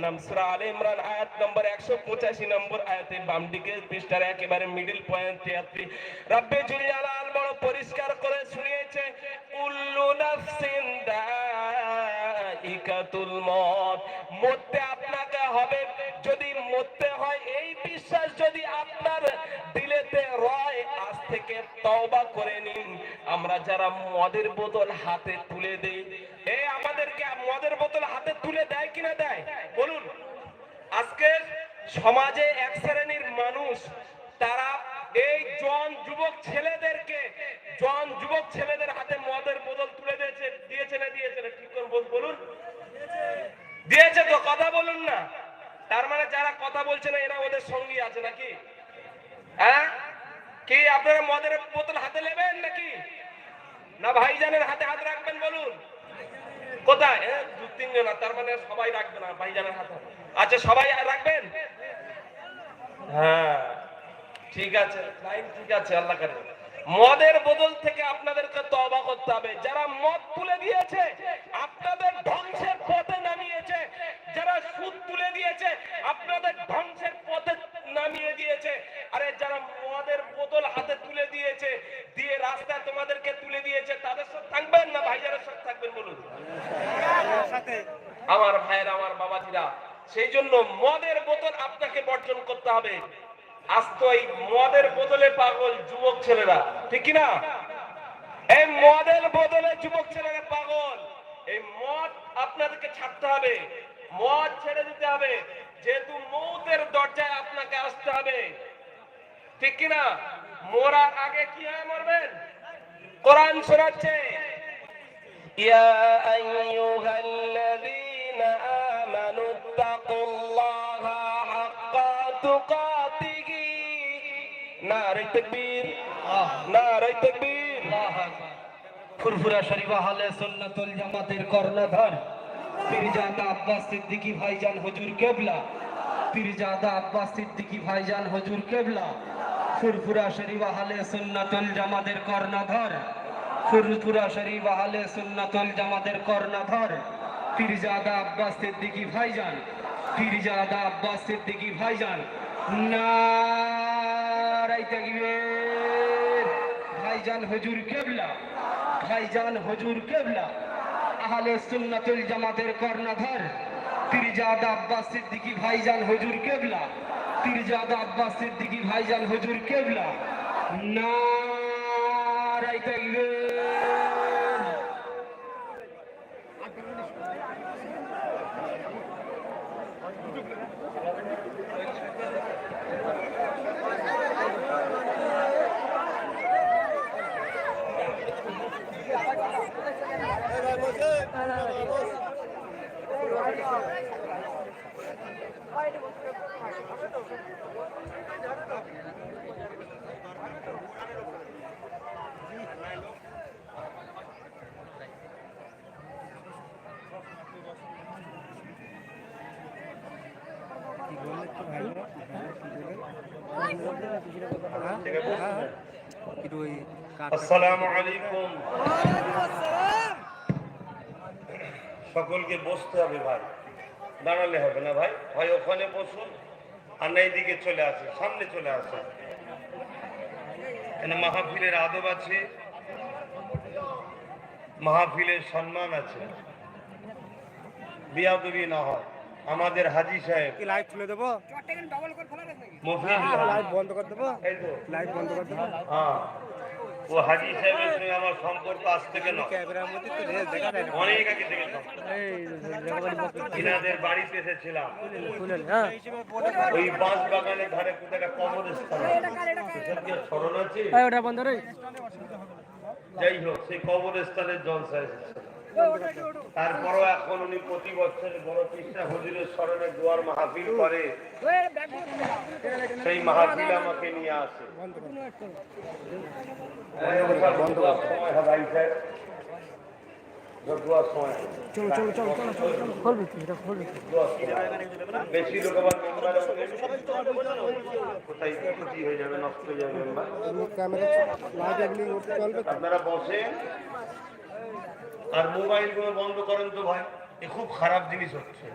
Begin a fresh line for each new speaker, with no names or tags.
জাহান্নাম। সূরা আলে ইমরান আয়াত নম্বর 185 নম্বর আয়াতে বাম দিকে পৃষ্ঠার একেবারে মিডল পয়েন্ট 73 রব্বে জুল জালাল বড় পরিষ্কার করে শুনিয়েছে, কুল্লু নাফসিন দাইকাতুল মউত, মরতে আপনাকে হবে। যদি মরতে হয় এই বিশ্বাস যদি আপনার দিলেতে রয়, আজ থেকে তওবা করে নিন। আমরা যারা মদের বোতল হাতে তুলে দেই, আমাদেরকে মদের বোতল হাতে তুলে দেয় কিনা দেয় বলুন? আজকে সমাজে এক শ্রেণীর মানুষ, তারা এই জোয়ান যুবক ছেলেদের হাতে মদের বোতল তুলে দিয়েছে না ঠিক করে বলুন? দিয়েছে তো, কথা বলুন না। তার মানে যারা কথা বলছে না এরা ওদের সঙ্গী আছে নাকি? হ্যাঁ, কি আপনারা মদের বোতল হাতে নেবেন নাকি না ভাইজানের হাতে হাত রাখবেন বলুন? কোথায়? দু তিনজন, তার মানে সবাই রাখবে না ভাইজানের হাতে। আচ্ছা, সবাই রাখবেন? হ্যাঁ, ঠিক আছে, লাইন ঠিক আছে। আল্লাহ করে মদের বোতল থেকে আপনাদেরকে তওবা করতে হবে। যারা মদ তুলে দিয়েছে আপনাদের ধ্বংসের পথে নামিয়েছে, যারা সুদ তুলে দিয়েছে আপনাদের ধ্বংসের পথে নামিয়ে দিয়েছে। আরে যারা মদের বোতল হাতে তুলে দিয়েছে, দিয়ে রাস্তায় তোমাদেরকে তুলে দিয়েছে, তাদের সাথে থাকবেন না ভাইজানের সাথে থাকবেন বলুন? আমার ভাইয়ের, আমার বাবাজিরা, সেই জন্য মদের বোতল আপনাকে বর্জন করতে হবে। আজ তো এই মদের বোতলে পাগল যুবক ছেলেরা, ঠিক কিনা? এই মদের বোতলে যুবক ছেলেরা পাগল। এই মদ আপনাদেরকে ছাড়তে হবে, মদ ছেড়ে দিতে হবে, যেহেতু মৌতের দরজায় আপনাকে আসতে হবে, ঠিক কিনা? মরার আগে কি হয়ে মরবেন? কোরআন শোনাচ্ছে, ইয়া আইয়ুহাল্লাযীনা আমানুত্তাকুল্লাহা হাক্কা তুকাতিহি। নারে তাকবীর, নারে তাকবীর।
ফুরফুরা শরীফ আহলে সুন্নাতুল জামাতের কর্ণধার পীরজাদা আব্বাস সিদ্দিকী ভাইজান হুজুর কেবলা, পীরজাদা আব্বাস সিদ্দিকী ভাইজান হুজুর কেবলা। ফুরফুরা শরীফ আহলে সুন্নাতুল জামাতের কর্ণধার, ফুরফুরা শরীফ আহলে সুন্নাতুল জামাতের কর্ণধার পীরজাদা আব্বাস সিদ্দিকী ভাইজান, পীরজাদা আব্বাস সিদ্দিকী ভাইজান। নারে তাকবীর। ভাইজান হুজুর কেবলা, ভাইজান হুজুর কেবলা আহলে সুন্নাতুল জামাতের কর্ণধার পীরজাদা আব্বাস সিদ্দিকী ভাইজান হুজুর কেবলা, পীরজাদা আব্বাস সিদ্দিকী ভাইজান হুজুর কেবলা। নারে তাকবীর।
আসসালামু আলাইকুম। সকলকে বসতে হবে ভাই, দাঁড়ালে হবে না ভাই। ভাই ওখানে বসুন, আর না এইদিকে চলে আসে, সামনে চলে আসে। এখানে মাহফিলের আদব আছে, মাহফিলের সম্মান আছে, বিয়াদবি না হয়। আমাদের হাজী সাহেব
লাইভ খুলে দেবো, লাইভ বন্ধ করে দেবো, লাইভ বন্ধ করে দেবো।
হ্যাঁ, ও হাজী সাহেবের সঙ্গে আমার সম্পর্ক আজ থেকে নয়, অনেক আগে থেকে। ইনাদের বাড়িতে এসেছিলাম, ওই বাঁশ বাগানের ধারে কোথায় একটা কবরস্থান স্মরণ আছে। যাই হোক, সেই কবরস্থানের জলসা এসেছে। তারপরও এখন উনি প্রতি বছর বড় কৃষ্ণা হুজুরের স্মরণে দোয়ার মাহফিল করে, সেই মাহফিল আমাকে নিয়ে আসে। বেশি লোক আবার কোথায় ক্ষতি হয়ে যাবে, নষ্ট হয়ে যাবে। আপনারা বসেন আর মোবাইল গুলো বন্ধ করেন তো ভাই, এ খুব খারাপ জিনিস হচ্ছে।